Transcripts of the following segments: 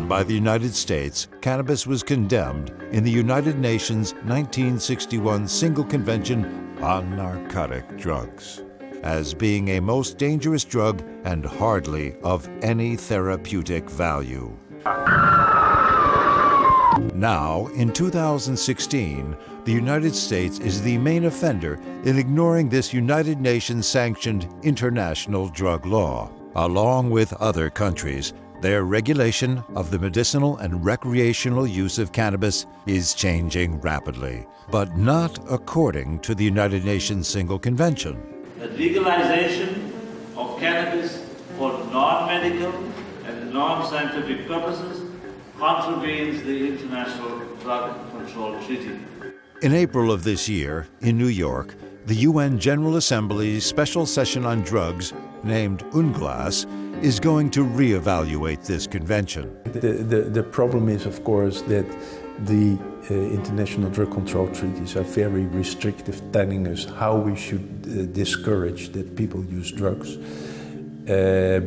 found by the United States, cannabis was condemned in the United Nations 1961 Single Convention on Narcotic Drugs as being a most dangerous drug and hardly of any therapeutic value. Now, in 2016, the United States is the main offender in ignoring this United Nations-sanctioned international drug law. Along with other countries, their regulation of the medicinal and recreational use of cannabis is changing rapidly, but not according to the United Nations Single Convention. The legalization of cannabis for non-medical and non-scientific purposes contravenes the International Drug Control Treaty. In April of this year, in New York, the UN General Assembly's special session on drugs, named UNGASS, is going to reevaluate this convention. The problem is, of course, that the international drug control treaties are very restrictive, telling us how we should discourage that people use drugs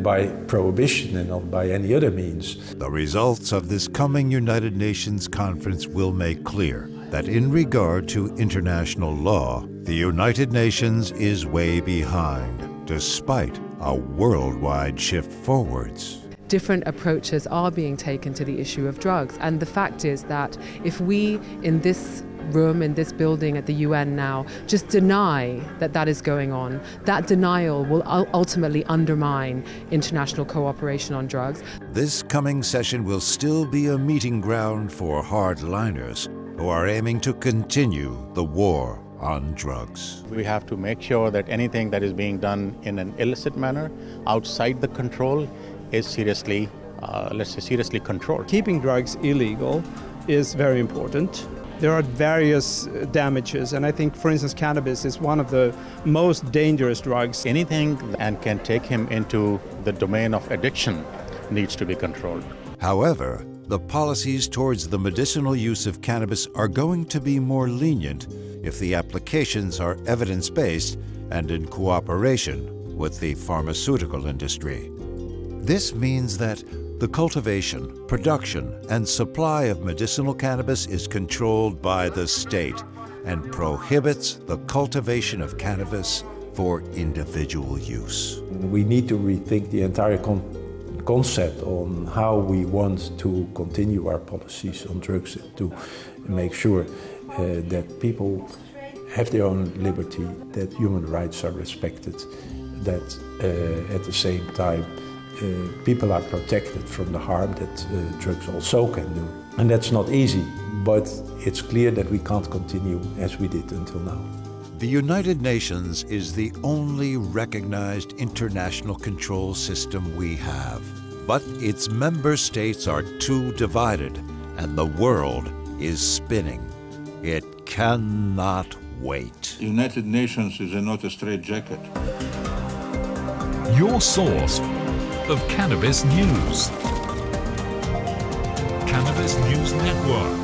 by prohibition and not by any other means. The results of this coming United Nations conference will make clear that in regard to international law, the United Nations is way behind, despite a worldwide shift forwards. Different approaches are being taken to the issue of drugs. And the fact is that if we, in this room, in this building at the UN now, just deny that that is going on, that denial will ultimately undermine international cooperation on drugs. This coming session will still be a meeting ground for hardliners who are aiming to continue the war on drugs. We have to make sure that anything that is being done in an illicit manner, outside the control, is seriously controlled. Keeping drugs illegal is very important. There are various damages, and I think, for instance, cannabis is one of the most dangerous drugs. Anything that can take him into the domain of addiction needs to be controlled. However, the policies towards the medicinal use of cannabis are going to be more lenient if the applications are evidence-based and in cooperation with the pharmaceutical industry. This means that the cultivation, production, and supply of medicinal cannabis is controlled by the state and prohibits the cultivation of cannabis for individual use. We need to rethink the entire concept on how we want to continue our policies on drugs to make sure that people have their own liberty, that human rights are respected, that at the same time people are protected from the harm that drugs also can do. And that's not easy, but it's clear that we can't continue as we did until now. The United Nations is the only recognized international control system we have, but its member states are too divided and the world is spinning. It cannot wait. The United Nations is not a straitjacket. Your source of cannabis news. Cannabis News Network.